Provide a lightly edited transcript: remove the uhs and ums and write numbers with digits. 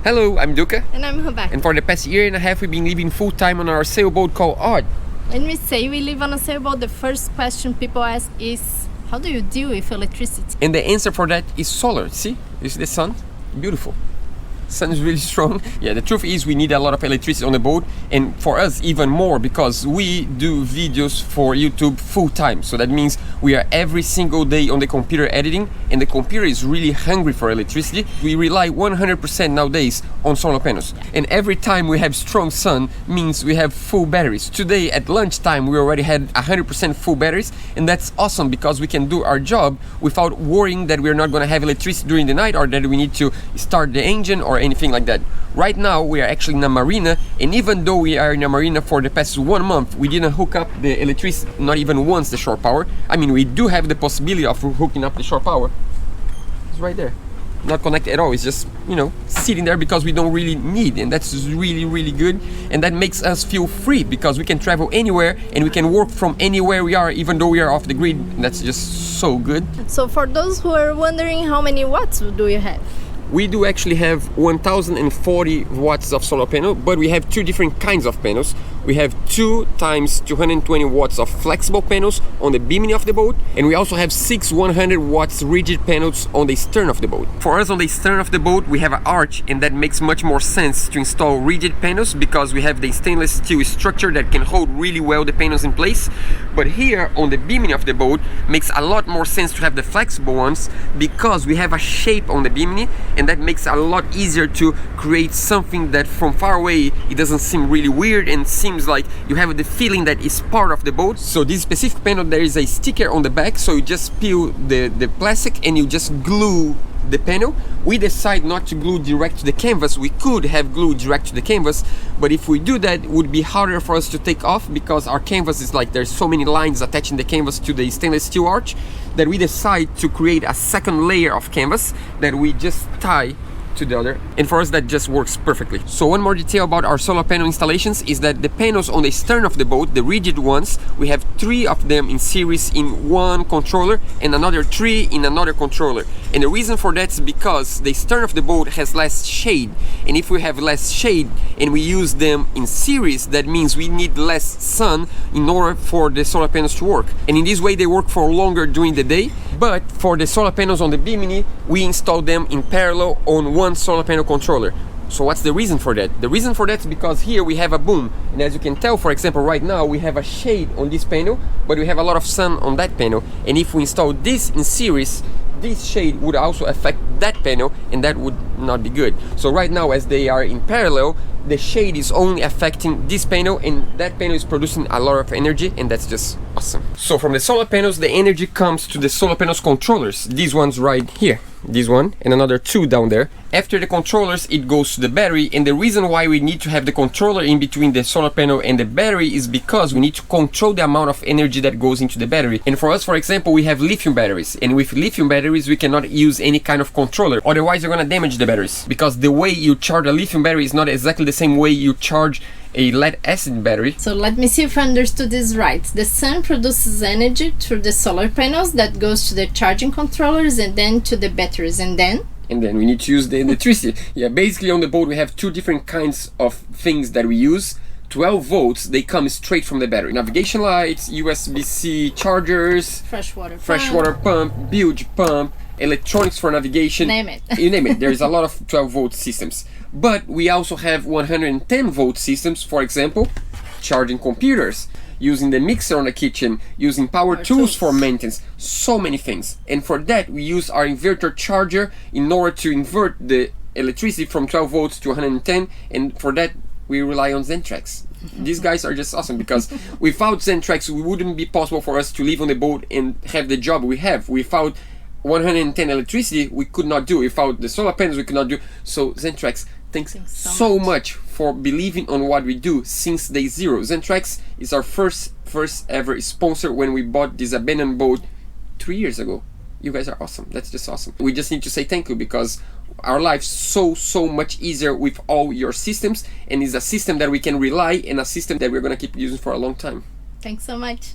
Hello, I'm Duca. And I'm Rebecca. And for the past year and a half, we've been living full-time on our sailboat called Odd. When we say we live on a sailboat, the first question people ask is, how do you deal with electricity? And the answer for that is solar. See? You see the sun? Beautiful. Sun is really strong. Yeah, the truth is we need a lot of electricity on the boat, and for us even more because we do videos for YouTube full time. So that means we are every single day on the computer editing, and the computer is really hungry for electricity. We rely 100% nowadays on solar panels. And every time we have strong sun means we have full batteries. Today at lunchtime we already had 100% full batteries, and that's awesome because we can do our job without worrying that we're not going to have electricity during the night or that we need to start the engine or anything like that. Right now we are actually in a marina, and even though we are in a marina for the past 1 month, we didn't hook up the electricity, not even once, the shore power. I mean, we do have the possibility of hooking up the shore power. It's right there. Not connected at all. It's just, you know, sitting there because we don't really need, and that's really good, and that makes us feel free because we can travel anywhere and we can work from anywhere we are, even though we are off the grid. That's just so good. So for those who are wondering, how many watts do you have? We do actually have 1040 watts of solar panel, but we have two different kinds of panels. We have 2 times 220 watts of flexible panels on the bimini of the boat, and we also have 6 100 watts rigid panels on the stern of the boat. For us on the stern of the boat we have an arch, and that makes much more sense to install rigid panels because we have the stainless steel structure that can hold really well the panels in place. But here on the bimini of the boat makes a lot more sense to have the flexible ones because we have a shape on the bimini, and that makes it a lot easier to create something that from far away it doesn't seem really weird and seems like you have the feeling that it's part of the boat. So this specific panel, there is a sticker on the back, so you just peel the plastic and you just glue the panel. We decide not to glue direct to the canvas. We could have glued direct to the canvas, but if we do that it would be harder for us to take off because our canvas is like, there's so many lines attaching the canvas to the stainless steel arch that we decide to create a second layer of canvas that we just tie to the other, and for us that just works perfectly. So one more detail about our solar panel installations is that the panels on the stern of the boat, the rigid ones, we have 3 of them in series in one controller and another 3 in another controller. And the reason for that is because the stern of the boat has less shade, and if we have less shade and we use them in series, that means we need less sun in order for the solar panels to work, and in this way they work for longer during the day. But for the solar panels on the bimini we install them in parallel on one solar panel controller. So what's the reason for that? The reason for that is because here we have a boom, and as you can tell, for example, right now we have a shade on this panel, but we have a lot of sun on that panel, and if we install this in series, this shade would also affect that panel, and that would not be good. So right now, as they are in parallel, the shade is only affecting this panel, and that panel is producing a lot of energy, and that's just awesome. So from the solar panels, the energy comes to the solar panels controllers, these ones right here, this one and another 2 down there. After the controllers it goes to the battery, and the reason why we need to have the controller in between the solar panel and the battery is because we need to control the amount of energy that goes into the battery. And for us, for example, we have lithium batteries, and with lithium batteries we cannot use any kind of controller, otherwise you're gonna damage the batteries, because the way you charge a lithium battery is not exactly the same way you charge a lead acid battery. So let me see if I understood this right. The sun produces energy through the solar panels that goes to the charging controllers and then to the batteries, and then we need to use the electricity. Yeah, basically on the boat we have 2 different kinds of things that we use. 12 volts, they come straight from the battery. Navigation lights, USB-C chargers, freshwater pump, bilge pump, electronics for navigation. Name it. You name it. There's a lot of 12 volt systems. But we also have 110 volt systems, for example, charging computers, using the mixer on the kitchen, using power tools for maintenance, so many things. And for that we use our inverter charger in order to invert the electricity from 12 volts to 110, and for that we rely on Xantrex. These guys are just awesome because without Xantrex it wouldn't be possible for us to live on the boat and have the job we have. Without 110 electricity we could not do, without the solar panels we could not do. So Xantrex, thanks so much for believing on what we do since day 0. Xantrex is our first ever sponsor when we bought this abandoned boat 3 years ago. You guys are awesome. That's just awesome. We just need to say thank you because our life's so much easier with all your systems, and it's a system that we can rely, and a system that we're gonna keep using for a long time. Thanks so much.